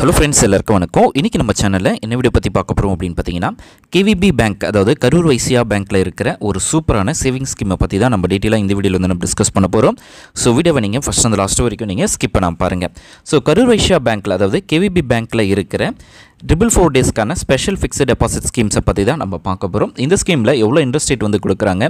Hello friends, எல்லாருக்கும் வணக்கம். இன்றைக்கி நம்ம சேனலில் என்ன வீடியோ பற்றி பார்க்க போகிறோம் அப்படின்னு பார்த்தீங்கன்னா, கேவிபி பேங்க், அதாவது கரூர் வைசியா பேங்க்கில் இருக்கிற ஒரு சூப்பரான சேவிங்ஸ் ஸ்கீமை பற்றி தான் நம்ம டீட்டெயிலாக இந்த வீடியோவில் வந்து நம்ம டிஸ்கஸ் பண்ண போகிறோம். ஸோ வீடியோவை நீங்கள் ஃபஸ்ட் அந்த லாஸ்ட் வரைக்கும் நீங்கள் ஸ்கிப் பண்ணாமல் பாருங்கள். ஸோ கரூர் வைசியா பேங்க்கில், அதாவது கேவிபி பேங்க்கில் இருக்கிற 4 டேஸ்க்கான ஸ்பெஷல் ஃபிக்ஸட் டெபாசிட் ஸ்கீம்ஸை பற்றி தான் நம்ம பார்க்க போகிறோம். இந்த ஸ்கீமில் எவ்வளோ இன்ட்ரெஸ்ட் ரேட் வந்து கொடுக்குறாங்க,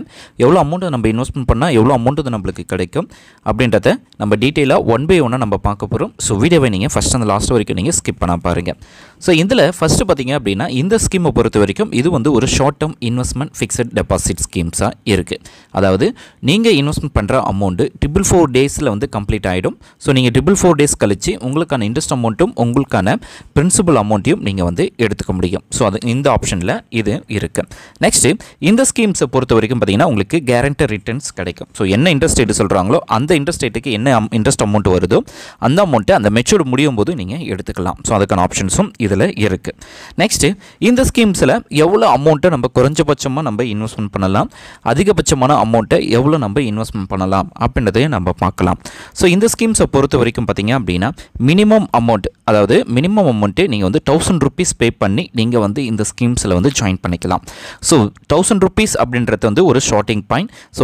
எவ்வளோ அமௌண்ட்டை நம்ம இன்வெஸ்ட்மெண்ட் பண்ணால் எவ்வளோ அமௌண்ட்டு நம்மளுக்கு கிடைக்கும் அப்படின்றத நம்ம டீட்டெயிலாக ஒன் பை ஒன்னாக நம்ம பார்க்க போகிறோம். ஸோ வீடியோவை நீங்கள் ஃபஸ்ட் அந்த லாஸ்ட் வரைக்கும் நீங்கள் ஸ்கிப் பண்ணால் பாருங்கள். ஸோ இதில் ஃபஸ்ட்டு பார்த்தீங்க அப்படின்னா, இந்த ஸ்கீமை பொறுத்த வரைக்கும் இது வந்து ஒரு short term investment fixed deposit ஸ்கீம்ஸாக இருக்குது. அதாவது நீங்கள் இன்வெஸ்ட்மெண்ட் பண்ணுற அமௌண்ட்டு 4 டேஸில் வந்து கம்ப்ளீட் ஆகிடும். ஸோ நீங்கள் 4 டேஸ் கழித்து உங்களுக்கான இன்ட்ரெஸ்ட் அமௌண்ட்டும் உங்களுக்கான பிரின்சிபல் அமௌண்ட்டையும் நீங்கள் வந்து எடுத்துக்க முடியும். ஸோ அது இந்த ஆப்ஷனில் இது இருக்குது. நெக்ஸ்ட்டு இந்த ஸ்கீம்ஸை பொறுத்த வரைக்கும் பார்த்தீங்கன்னா, உங்களுக்கு கேரண்டர் ரிட்டர்ன்ஸ் கிடைக்கும். ஸோ என்ன இன்ட்ரெஸ்ட் ரேட்டு சொல்கிறாங்களோ அந்த இன்ட்ரெஸ்ட் ரேட்டுக்கு என்ன இன்ட்ரெஸ்ட் அமௌண்ட் வருதோ அந்த அமௌண்ட்டை அந்த மெச்சூர்டு முடியும் போது நீங்கள் எடுத்துக்கலாம். ஸோ அதுக்கான ஆப்ஷன்ஸும் இதில் இருக்குது. நெக்ஸ்ட்டு இந்த ஸ்கீம்ஸில் எவ்வளோ அமௌண்ட்டை நம்ம குறைஞ்சபட்சமாக நம்ம இன்வெஸ்ட்மெண்ட் பண்ணலாம், அதிகபட்சமான அமௌண்ட்டை எவ்வளோ நம்ம இன்வெஸ்ட்மெண்ட் பண்ணலாம் அப்படின்றதையும் நம்ம பார்க்கலாம். ஸோ இந்த ஸ்கீம்ஸை பொறுத்த வரைக்கும் பார்த்தீங்க அப்படின்னா, மினிமம் அமௌண்ட், அதாவது மினிமம் அமௌண்ட்டு நீங்கள் வந்து 1000 rupees பே பண்ணி நீங்கள் வந்து இந்த ஸ்கீம்ஸில் வந்து ஜாயின் பண்ணிக்கலாம். ஸோ 1000 rupees அப்படின்றது வந்து ஒரு starting point. So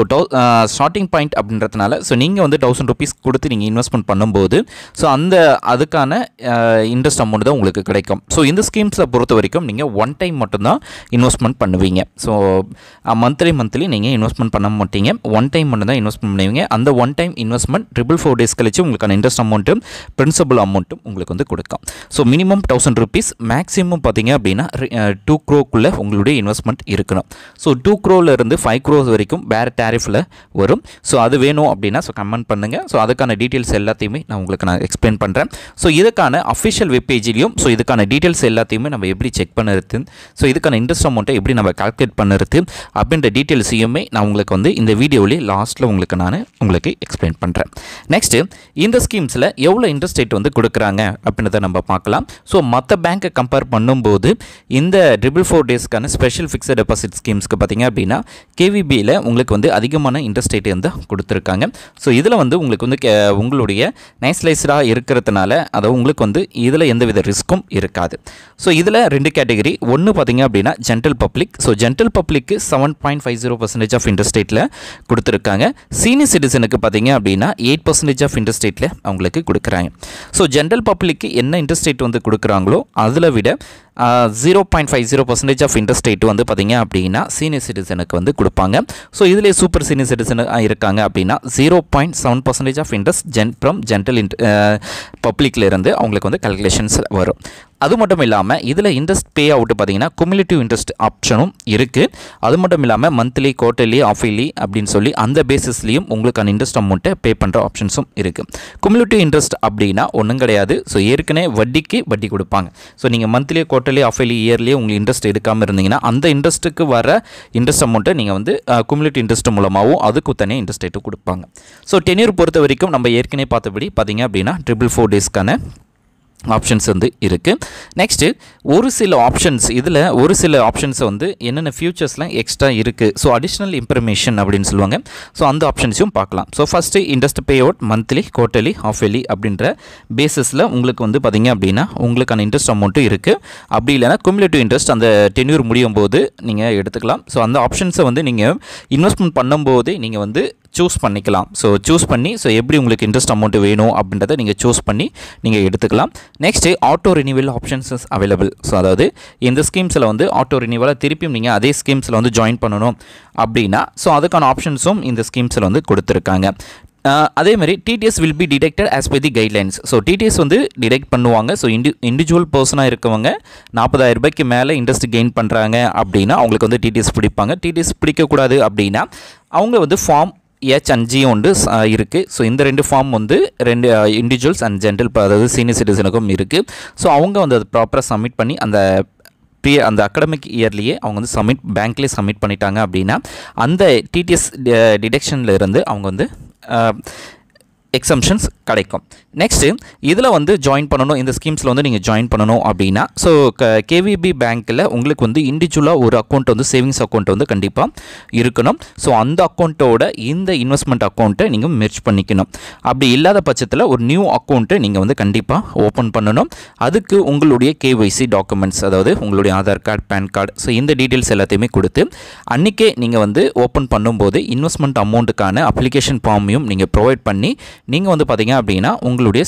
starting point அப்படின்றதுனால ஸோ நீங்கள் வந்து 1000 rupees கொடுத்து நீங்கள் இன்வெஸ்ட்மெண்ட் பண்ணும்போது ஸோ அதுக்கான இன்ட்ரெஸ்ட் அமௌண்ட் தான் உங்களுக்கு கிடைக்கும். ஸோ இந்த ஸ்கீம்ஸை பொறுத்த வரைக்கும் நீங்கள் ஒன் டைம் மட்டும்தான் இன்வெஸ்ட்மெண்ட் பண்ணுவீங்க. ஸோ மந்த்லி நீங்கள் இன்வெஸ்ட்மெண்ட் பண்ண மாட்டீங்க, ஒன் டைம் மட்டும் தான் இன்வெஸ்ட்மெண்ட் பண்ணுவீங்க. அந்த ஒன் டைம் இன்வெஸ்ட்மெண்ட் 4 டேஸ் கழிச்சு உங்களுக்கான இன்ட்ரெஸ்ட் அமௌண்ட்டும் பிரின்சிபல் அமௌண்ட்டும் உங்களுக்கு வந்து கொடுக்கும். ஸோ மினிமம் 1000 rupees, மேக்ஸிமம் பார்த்தீங்க அப்படின்னா 2 crore உங்களுடைய இன்வெஸ்ட்மெண்ட் இருக்கணும். ஸோ 2 crore-லேருந்து 5 crore வரைக்கும் வேறு டேரிஃபில் வரும். ஸோ அது வேணும் அப்படின்னா ஸோ கமெண்ட் பண்ணுங்கள். ஸோ அதுக்கான டீட்டெயில்ஸ் எல்லாத்தையுமே நான் எக்ஸ்பிளைன் பண்ணுறேன். ஸோ இதுக்கான அஃபிஷியல் வெப்பேஜ்லேயும் ஸோ இதுக்கான டீட்டெயில்ஸ் எல்லாத்தையுமே நம்ம எப்படி செக் பண்ணுறது, ஸோ இதுக்கான இன்ட்ரெஸ்ட் அமௌண்ட்டை எப்படி நம்ம கால்குலேட் பண்ணுறது அப்படின்ற டீட்டெயில்ஸையுமே நான் உங்களுக்கு வந்து இந்த வீடியோவிலே லாஸ்ட்டில் உங்களுக்கு எக்ஸ்பிளைன் பண்ணுறேன். நெக்ஸ்ட்டு இந்த ஸ்கீம்ஸில் எவ்வளோ இன்ட்ரெஸ்ட் ரேட் வந்து கொடுக்குறாங்க அப்படின்றத நம்ம பார்க்கலாம். ஸோ மற்ற பேங்க்கை கம்பேர் பண்ணும்போது இந்த 4 டேஸ்க்கான ஸ்பெஷல் ஃபிக்ஸட் டெபாசிட் ஸ்கீம்ஸ்க்கு பார்த்தீங்க அப்படின்னா கேவிபியில் உங்களுக்கு வந்து அதிகமான இன்ட்ரெஸ்ட் ரேட் வந்து கொடுத்துருக்காங்க. ஸோ இதில் வந்து உங்களுக்கு வந்து உங்களுடைய நேஷனலைஸ்டாக இருக்கிறதுனால அதாவது உங்களுக்கு வந்து இதில் எந்தவித ரிஸ்க்கும் இருக்காது. ஸோ இதில் 2 கேட்டகரி. ஒன்று பார்த்தீங்க அப்படின்னா ஜென்ரல் பப்ளிக். ஸோ ஜென்ரல் பப்ளிக்கு 7.50% ஆஃப் இன்ட்ரெஸ்ட் ரேட்டில் கொடுத்துருக்காங்க. சீனியர் சிட்டிசனுக்கு பார்த்தீங்க அப்படின்னா 8% ஆஃப் இன்ட்ரெஸ்ட் ரேட்டில் அவங்களுக்கு கொடுக்குறாங்க. ஸோ ஜென்ரல் பப்ளிக்கு என்ன இன்ட்ரெஸ்ட் ரேட் வந்து கொடுக்குறாங்களோ அதில் விட 0.50% ஆஃப் இன்ட்ரெஸ்ட் ரேட் வந்து பார்த்தீங்க அப்படின்னா சீனியர் சிட்டிசனுக்கு வந்து கொடுப்பாங்க. ஸோ இதிலே சூப்பர் சீனியர் சிட்டிசன் இருக்காங்க அப்படின்னா 0.7% ஆஃப் இன்ட்ரெஸ்ட் ஃப்ரம் ஜென்ரல் பப்ளிக்லேருந்து அவங்களுக்கு வந்து கால்குலேஷன்ஸ் வரும். அது மட்டும் இல்லாமல் இதில் இன்ட்ரெஸ்ட் பே அவுட் பார்த்தீங்கன்னா குமுலேட்டிவ் இன்ட்ரெஸ்ட் ஆப்ஷனும் இருக்குது. அது மட்டும் இல்லாமல் மந்த்லி, குவார்ட்டர்லி, ஆஃப்லி அப்படின்னு சொல்லி அந்த பேசிஸ்லேயும் உங்களுக்கான இன்ட்ரெஸ்ட் அமௌண்ட்டை பே பண்ணுற ஆப்ஷன்ஸும் இருக்குது. குமுலேட்டிவ் இன்ட்ரெஸ்ட் அப்படின்னா ஒன்றும் கிடையாது. ஸோ ஏற்கனவே வட்டிக்கு வட்டி கொடுப்பாங்க. ஸோ நீங்கள் மந்த்லி, குவார்ட்டர்லி, ஆஃப்லி, இயர்லி உங்களுக்கு இன்ட்ரெஸ்ட் எடுக்காமல் இருந்தீங்கன்னா அந்த இன்ட்ரெஸ்ட்டுக்கு வர இன்ட்ரெஸ்ட் அமௌண்ட்டை நீங்கள் வந்து குமுலேட்டிவ் இன்ட்ரெஸ்ட் மூலமாகவும் அதுக்கு தனியாக இன்ட்ரெஸ்ட் ரேட்டு கொடுப்பாங்க. ஸோ டென்யூர் பொறுத்த வரைக்கும் நம்ம ஏற்கனவே பார்த்தபடி பார்த்தீங்க அப்படின்னா 4 டேஸ்க்கான ஆப்ஷன்ஸ் வந்து இருக்குது. நெக்ஸ்ட்டு ஒரு சில ஆப்ஷன்ஸை வந்து என்னென்ன ஃபியூச்சர்ஸ்லாம் எக்ஸ்ட்ரா இருக்குது, ஸோ அடிஷ்னல் இன்ஃபர்மேஷன் அப்படின்னு சொல்லுவாங்க. ஸோ அந்த ஆப்ஷன்ஸையும் பார்க்கலாம். So first interest pay out monthly, quarterly, halfly அப்படின்ற பேசிஸில் உங்களுக்கு வந்து பார்த்திங்க அப்படின்னா உங்களுக்கான இன்ட்ரெஸ்ட் அமௌண்ட்டும் இருக்குது. அப்படி இல்லைனா குமுலேட்டிவ் இன்ட்ரெஸ்ட் அந்த டென்யூர் முடியும் போது நீங்கள் எடுத்துக்கலாம். ஸோ அந்த ஆப்ஷன்ஸை வந்து நீங்கள் இன்வெஸ்ட்மெண்ட் பண்ணும்போது நீங்கள் வந்து சூஸ் பண்ணிக்கலாம். ஸோ சூஸ் பண்ணி எப்படி உங்களுக்கு இன்ட்ரெஸ்ட் அமௌண்ட் வேணும் அப்படின்றத நீங்கள் சூஸ் பண்ணி நீங்கள் எடுத்துக்கலாம். Next auto renewal options available. So அதாவது இந்த ஸ்கீம்ஸில் வந்து ஆட்டோ ரினிவலாக திருப்பியும் நீங்கள் அதே ஸ்கீம்ஸில் வந்து ஜாயின் பண்ணணும் அப்படின்னா ஸோ அதுக்கான ஆப்ஷன்ஸும் இந்த ஸ்கீம்ஸில் வந்து கொடுத்துருக்காங்க. அதேமாதிரி TDS will be detected as by the guidelines. So TDS வந்து டிடெக்ட் பண்ணுவாங்க. ஸோ இண்டிவிஜுவல் பர்சனாக இருக்கவங்க 40,000 ரூபாய்க்கு மேலே இன்ட்ரெஸ்ட் கெயின் பண்ணுறாங்க அப்படின்னா அவங்களுக்கு வந்து டிடிஎஸ் பிடிப்பாங்க. டிடிஎஸ் பிடிக்கக்கூடாது அப்படின்னா அவங்க வந்து ஃபார்ம் H and G ஒன்று இருக்குது. ஸோ இந்த 2 ஃபார்ம் வந்து 2 இண்டிவிஜுவல்ஸ் அண்ட் ஜென்ரல், அதாவது சீனியர் சிட்டிசனுக்கும் இருக்குது. ஸோ அவங்க வந்து அது ப்ராப்பராக சப்மிட் பண்ணி அந்த அகாடமிக் இயர்லேயே அவங்க வந்து பேங்க்லேயே சப்மிட் பண்ணிட்டாங்க அப்படின்னா அந்த டிடிஎஸ் டிடெக்ஷனில் இருந்து அவங்க வந்து எக்ஸம்ஷன்ஸ் கிடைக்கும். நெக்ஸ்ட்டு இதில் வந்து ஜாயின் பண்ணணும், இந்த ஸ்கீம்ஸில் வந்து நீங்கள் ஜாயின் பண்ணணும் அப்படின்னா ஸோ கேவிபி பேங்க்கில் உங்களுக்கு வந்து இண்டிவிஜுவலாக ஒரு அக்கௌண்ட் வந்து சேவிங்ஸ் அக்கௌண்ட் வந்து கண்டிப்பாக இருக்கணும். ஸோ அந்த அக்கௌண்ட்டோட இந்த இன்வெஸ்ட்மெண்ட் அக்கௌண்ட்டை நீங்கள் மெர்ஜ் பண்ணிக்கணும். அப்படி இல்லாத பட்சத்தில் ஒரு நியூ அக்கௌண்ட்டை நீங்கள் வந்து கண்டிப்பாக ஓப்பன் பண்ணணும். அதுக்கு உங்களுடைய கேஒய்சி டாக்குமெண்ட்ஸ், அதாவது உங்களுடைய Aadhaar card, PAN card, so இந்த டீட்டெயில்ஸ் எல்லாத்தையுமே கொடுத்து அன்றைக்கே நீங்கள் வந்து ஓப்பன் பண்ணும்போது இன்வெஸ்ட்மெண்ட் அமௌண்ட்டுக்கான அப்ளிகேஷன் ஃபார்மையும் நீங்கள் ப்ரொவைட் பண்ணி நீங்கள் வந்து பார்த்தீங்க அப்படின்னா உங்களுடைய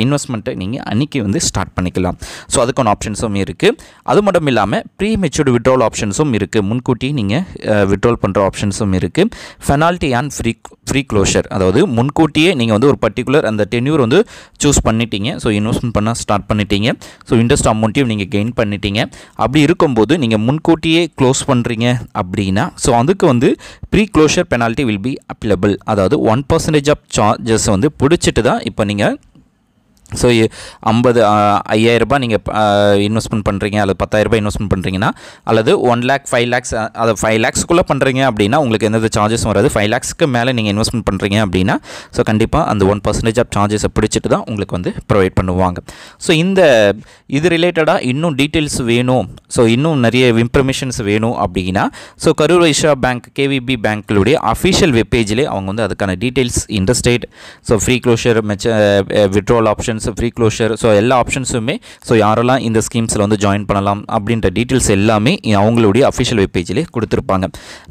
இன்வெஸ்ட்மெண்ட்டை நீங்கள் அன்றைக்கி வந்து ஸ்டார்ட் பண்ணிக்கலாம். ஸோ அதுக்கான ஆப்ஷன்ஸும் இருக்குது. அது மட்டும் இல்லாமல் ப்ரீ மெச்சூர்டு விட்ரால் ஆப்ஷன்ஸும் இருக்குது. முன்கூட்டி நீங்கள் விட்ரால் பண்ணுற ஆப்ஷன்ஸும் இருக்குது. பெனால்ட்டி அண்ட் ஃப்ரீ க்ளோஷர், அதாவது முன்கூட்டியே நீங்கள் வந்து ஒரு பர்டிகுலர் அந்த டென்யூர் வந்து சூஸ் பண்ணிட்டீங்க. ஸோ இன்வெஸ்ட்மெண்ட் பண்ண ஸ்டார்ட் பண்ணிட்டீங்க. ஸோ இன்ட்ரெஸ்ட் அமௌண்ட்டையும் நீங்கள் கெயின் பண்ணிட்டீங்க. அப்படி இருக்கும்போது நீங்கள் முன்கூட்டியே க்ளோஸ் பண்ணுறீங்க அப்படின்னா ஸோ அதுக்கு வந்து pre closure penalty will be applicable. அதாவது 1% ஆஃப் சார்ஜஸ் வந்து பிடிச்சிட்டு தான் இப்போ நீங்கள் ஸோ 50,000 நீங்கள் இன்வெஸ்ட்மெண்ட் பண்ணுறீங்க, அல்லது 10,000 இன்வெஸ்ட்மெண்ட் பண்ணுறீங்கன்னா, அல்லது 1 lakh 5 lakhs, அதை 5 lakhsக்குள்ளே பண்ணுறீங்க அப்படின்னா உங்களுக்கு எந்த சார்ஜஸும் வராது. 5 lakhsக்கு மேலே நீங்கள் இன்வெஸ்ட்மெண்ட் பண்ணுறீங்க அப்படின்னா ஸோ கண்டிப்பாக அந்த 1% ஆஃப் சார்ஜஸை பிடிச்சிட்டு தான் உங்களுக்கு வந்து ப்ரொவைட் பண்ணுவாங்க. ஸோ இது ரிலேட்டடாக இன்னும் டீட்டெயில்ஸ் வேணும், ஸோ இன்னும் நிறைய இன்ஃபர்மேஷன்ஸ் வேணும் அப்படின்னா so Karur Vysya bank KVB பேங்க்களுடைய அஃபிஷியல் வெப்பேஜிலே அவங்க வந்து அதுக்கான details, interest rate, so pre closure, withdrawal options, pre closure, so எல்லா ஆப்ஷன்ஸுமே ஸோ யாரெல்லாம் இந்த ஸ்கீம்ஸில் வந்து ஜாயின் பண்ணலாம் அப்படின்ற டீட்டெயில்ஸ் எல்லாமே அவங்களுடைய அஃபிஷியல் வெப்பேஜிலே கொடுத்துருப்பாங்க.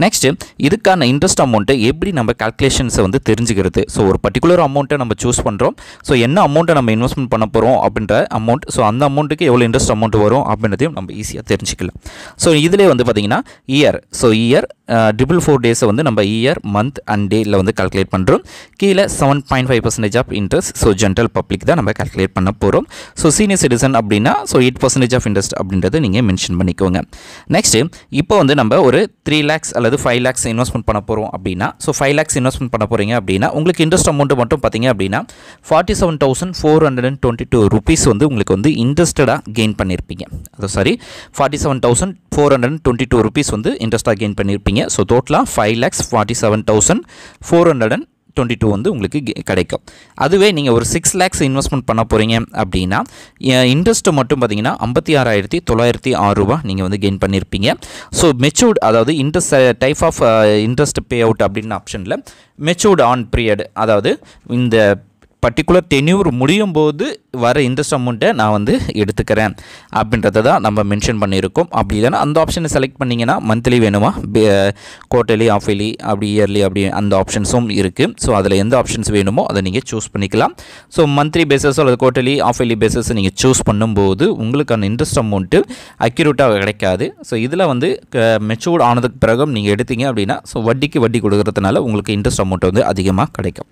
நெக்ஸ்ட்டு இதுக்கான இன்ட்ரெஸ்ட் அமௌண்ட்டை எப்படி நம்ம கால்குலேஷன்ஸை வந்து தெரிஞ்சுக்கிறது. ஸோ ஒரு பர்டிகுலர் அமௌண்ட்டை நம்ம சூஸ் பண்ணுறோம். ஸோ என்ன அமௌண்ட்டை நம்ம இன்வெஸ்ட்மெண்ட் பண்ண போகிறோம் அப்படின்ற அமௌண்ட், ஸோ அந்த அமௌண்ட்டுக்கு எவ்வளோ இன்ட்ரெஸ்ட் அமௌண்ட் வரும் அப்படின்றதையும் நம்ம ஈஸியாக தெரிஞ்சுக்கலாம். ஸோ இதிலே வந்து பார்த்திங்கன்னா இயர் 4 டேஸை வந்து நம்ம இயர், மந்த் அண்ட் டேயில் வந்து கால்குலேட் பண்ணுறோம். கீழே 7.5% of interest, so general public தான் நம்ம கால்குலேட் பண்ண போகிறோம். ஸோ சீனியர் சிட்டிசன் அப்படின்னா ஸோ 8% ஆஃப் இன்ட்ரெஸ்ட் அப்படின்றத நீங்கள் மென்ஷன் பண்ணிக்கோங்க. நெக்ஸ்ட்டு இப்போ வந்து நம்ம ஒரு 3 lakhs அல்லது 5 lakhs இன்வெஸ்ட்மெண்ட் பண்ண போகிறோம் அப்படின்னா ஸோ 5 lakhs இன்வெஸ்ட்மெண்ட் பண்ண போகிறீங்க அப்படின்னா உங்களுக்கு இன்ட்ரெஸ்ட் அமௌண்ட் மட்டும் பார்த்தீங்க அப்படின்னா 47,422 rupees வந்து உங்களுக்கு வந்து இன்ட்ரெஸ்டடாக கெயின் பண்ணியிருப்பீங்க. அது சாரி 47,422 rupees வந்து இன்ட்ரெஸ்ட்டாக கெயின் பண்ணியிருப்பீங்க. ஸோ டோட்டலாக 5,47,422 வந்து உங்களுக்கு கிடைக்கும். அதுவே நீங்கள் ஒரு 6 lakhs இன்வெஸ்ட்மெண்ட் பண்ண போகிறீங்க அப்படின்னா இன்ட்ரெஸ்ட்டு மட்டும் பார்த்தீங்கன்னா 56,906 ரூபா நீங்கள் வந்து கெயின் பண்ணியிருப்பீங்க. ஸோ மெச்சூர்டு, அதாவது interest type of interest pay out அப்படின்னு ஆப்ஷனில் மெச்சூர்டு ஆன் பீரியட், அதாவது இந்த பர்டிகுலர் டென்யூர் முடியும் போது வர இன்ட்ரெஸ்ட் அமௌண்ட்டை நான் வந்து எடுத்துக்கிறேன் அப்படின்றத தான் நம்ம மென்ஷன் பண்ணியிருக்கோம். அப்படி இல்லைனா அந்த ஆப்ஷனை செலக்ட் பண்ணிங்கன்னா மந்த்லி வேணுமா, குவார்ட்டர்லி, ஆஃப்லி, அப்படி இயர்லி, அப்படி அந்த ஆப்ஷன்ஸும் இருக்குது. ஸோ அதில் எந்த ஆப்ஷன்ஸ் வேணுமோ அதை நீங்கள் சூஸ் பண்ணிக்கலாம். ஸோ மந்த்லி பேஸஸ் அல்லது குவார்ட்டர்லி, ஆஃப்லி பேஸஸ் நீங்கள் சூஸ் பண்ணும்போது உங்களுக்கான இன்ட்ரெஸ்ட் அமௌண்ட்டு அக்யூரேட்டாக கிடைக்காது. ஸோ இதில் வந்து மெச்சூர்ட் ஆனதுக்கு பிறகு நீங்கள் எடுத்தீங்க அப்படின்னா ஸோ வட்டிக்கு வட்டி கொடுக்கறதுனால உங்களுக்கு இன்ட்ரெஸ்ட் அமௌண்ட் வந்து அதிகமாக கிடைக்கும்.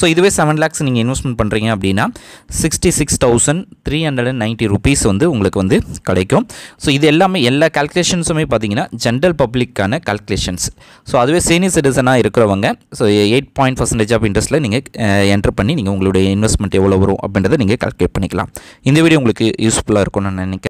ஸோ இதுவே 7 lakhs நீங்கள் இன்வெஸ்ட்மெண்ட் பண்ணுறீங்க அப்படின்னா 66,390 rupees வந்து உங்களுக்கு வந்து கிடைக்கும். ஸோ இது எல்லாமே எல்லா கால்குலேஷன்ஸுமே பார்த்தீங்கன்னா ஜென்ரல் பப்ளிக்கான கால்குலேஷன்ஸ். ஸோ அதுவே சீனியர் சிட்டிசனாக இருக்கிறவங்க ஸோ 8% ஆஃப் இன்ட்ரெஸ்ட்டில் நீங்கள் என்ட்ரு பண்ணி நீங்கள் உங்களுடைய இன்வெஸ்ட்மெண்ட் எவ்வளோ வரும் அப்படின்றத நீங்கள் கால்குலேட் பண்ணிக்கலாம். இந்த வீடியோ உங்களுக்கு யூஸ்ஃபுல்லாக இருக்கும்னு நான் நினைக்கிறேன்.